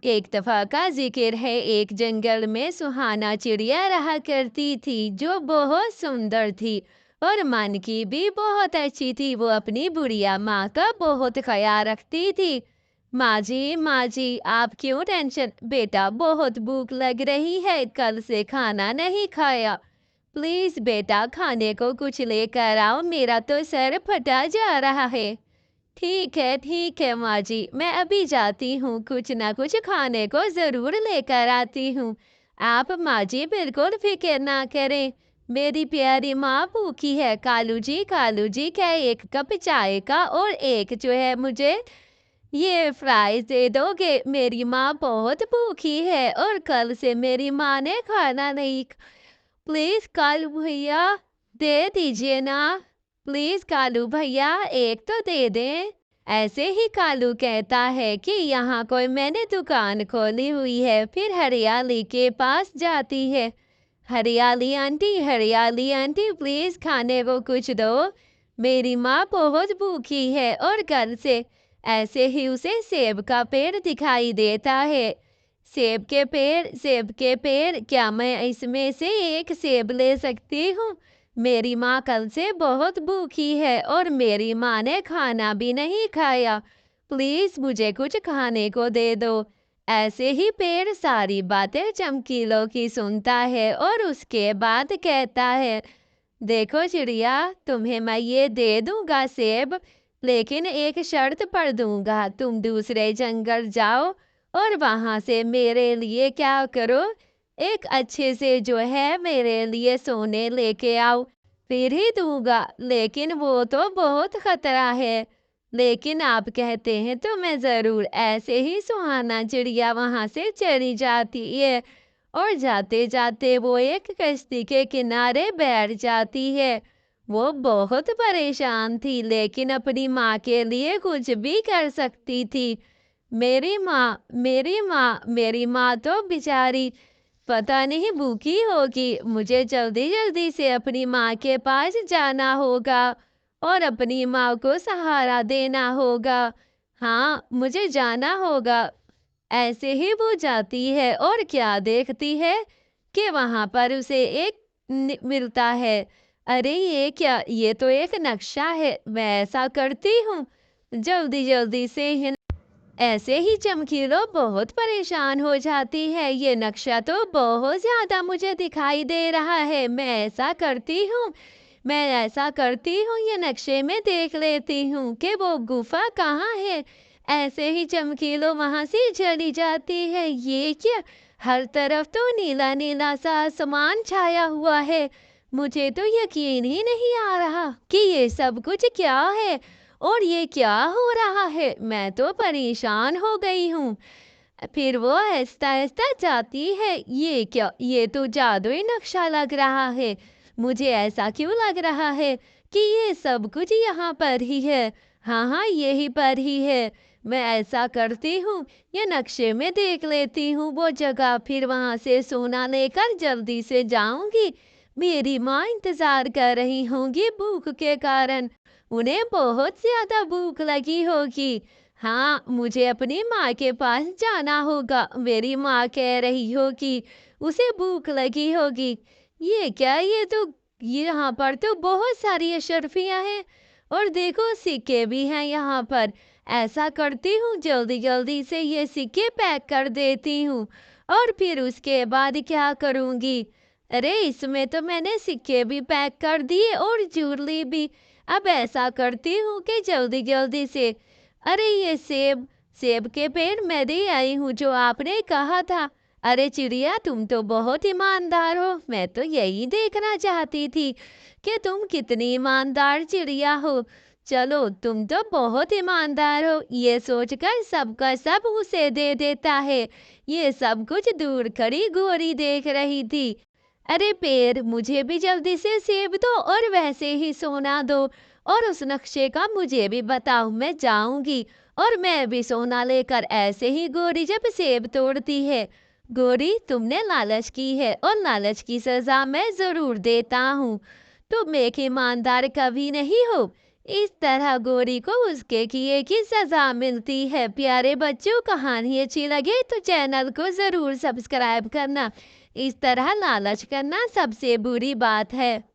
एक दफा का जिक्र है, एक जंगल में सुहाना चिड़िया रहा करती थी जो बहुत सुंदर थी और मन की भी बहुत अच्छी थी। वो अपनी बुढ़िया माँ का बहुत ख्याल रखती थी। माँ जी आप क्यों टेंशन, बेटा बहुत भूख लग रही है, कल से खाना नहीं खाया। प्लीज बेटा खाने को कुछ लेकर आओ, मेरा तो सर फटा जा रहा है। ठीक है माँ जी, मैं अभी जाती हूँ, कुछ ना कुछ खाने को ज़रूर लेकर आती हूँ। आप माँ जी बिल्कुल फ़िक्र ना करें, मेरी प्यारी माँ भूखी है। कालू जी क्या एक कप चाय का और एक जो है मुझे ये फ्राइज़ दे दोगे? मेरी माँ बहुत भूखी है और कल से मेरी माँ ने खाना नहीं प्लीज़ कालू भैया दे दीजिए ना। प्लीज़ कालू भैया एक तो दे दें। ऐसे ही कालू कहता है कि यहाँ कोई मैंने दुकान खोली हुई है। फिर हरियाली के पास जाती है। हरियाली आंटी प्लीज़ खाने को कुछ दो, मेरी माँ बहुत भूखी है। और घर से ऐसे ही उसे सेब का पेड़ दिखाई देता है। सेब के पेड़, क्या मैं इसमें से एक सेब ले सकती हूँ? मेरी माँ कल से बहुत भूखी है और मेरी माँ ने खाना भी नहीं खाया। प्लीज़ मुझे कुछ खाने को दे दो। ऐसे ही पेड़ सारी बातें चमकीलों की सुनता है और उसके बाद कहता है, देखो चिड़िया, तुम्हें मैं ये दे दूंगा सेब, लेकिन एक शर्त पर दूंगा। तुम दूसरे जंगल जाओ और वहां से मेरे लिए क्या करो, एक अच्छे से जो है मेरे लिए सोने लेके आओ, फिर ही दूंगा। लेकिन वो तो बहुत खतरा है। लेकिन आप कहते हैं तो मैं जरूर। ऐसे ही सुहाना चिड़िया वहां से चली जाती है और जाते जाते वो एक कश्ती के किनारे बैठ जाती है। वो बहुत परेशान थी लेकिन अपनी माँ के लिए कुछ भी कर सकती थी। मेरी माँ तो बेचारी पता नहीं भूखी होगी। मुझे जल्दी जल्दी से अपनी माँ के पास जाना होगा और अपनी माँ को सहारा देना होगा। हाँ, मुझे जाना होगा। ऐसे ही वो जाती है और क्या देखती है कि वहां पर उसे एक मिलता है। अरे ये क्या, ये तो एक नक्शा है। मैं ऐसा करती हूँ, जल्दी जल्दी से ही। ऐसे ही चमकीलो बहुत परेशान हो जाती है। ये नक्शा तो बहुत ज्यादा मुझे दिखाई दे रहा है। मैं ऐसा करती हूँ, ये नक्शे में देख लेती हूँ कि वो गुफा कहाँ है। ऐसे ही चमकीलो वहां से चली जाती है। ये क्या, हर तरफ तो नीला नीला सा आसमान छाया हुआ है। मुझे तो यकीन ही नहीं आ रहा कि ये सब कुछ क्या है और ये क्या हो रहा है। मैं तो परेशान हो गई हूँ। फिर वो आहिस्ता-आहिस्ता जाती है। ये क्या? ये तो जादुई नक्शा लग रहा है। मुझे ऐसा क्यों लग रहा है कि ये सब कुछ यहाँ पर ही है। हाँ, यहीं पर ही है। मैं ऐसा करती हूँ, ये नक्शे में देख लेती हूँ वो जगह, फिर वहाँ से सोना लेकर जल्दी से जाऊँगी। मेरी माँ इंतज़ार कर रही होंगी भूख के कारण। उन्हें बहुत ज़्यादा भूख लगी होगी। हाँ, मुझे अपनी माँ के पास जाना होगा। मेरी माँ कह रही होगी उसे भूख लगी होगी। ये क्या, ये तो यहाँ पर तो बहुत सारी अशर्फियाँ हैं और देखो सिक्के भी हैं यहाँ पर। ऐसा करती हूँ, जल्दी जल्दी से ये सिक्के पैक कर देती हूँ और फिर उसके बाद क्या करूँगी? अरे इसमें तो मैंने सिक्के भी पैक कर दिए और ज्वेलरी भी। अब ऐसा करती हूँ कि जल्दी जल्दी से, अरे ये सेब, सेब के पेड़ मैं दे आई हूँ जो आपने कहा था। अरे चिड़िया, तुम तो बहुत ईमानदार हो। मैं तो यही देखना चाहती थी कि तुम कितनी ईमानदार चिड़िया हो। चलो, तुम तो बहुत ईमानदार हो। ये सोचकर सबका सब उसे दे देता है। ये सब कुछ दूर खड़ी गोरी देख रही थी। अरे पेड़, मुझे भी जल्दी से सेब दो और वैसे ही सोना दो और उस नक्शे का मुझे भी बताओ, मैं जाऊंगी और मैं भी सोना लेकर। ऐसे ही गोरी जब सेब तोड़ती है, गोरी तुमने लालच की है और लालच की सजा मैं जरूर देता हूँ। तुम एक ईमानदार कभी नहीं हो, इस तरह गोरी को उसके किए की सजा मिलती है। प्यारे बच्चों, कहानी अच्छी लगे तो चैनल को जरूर सब्सक्राइब करना। इस तरह लालच करना सबसे बुरी बात है।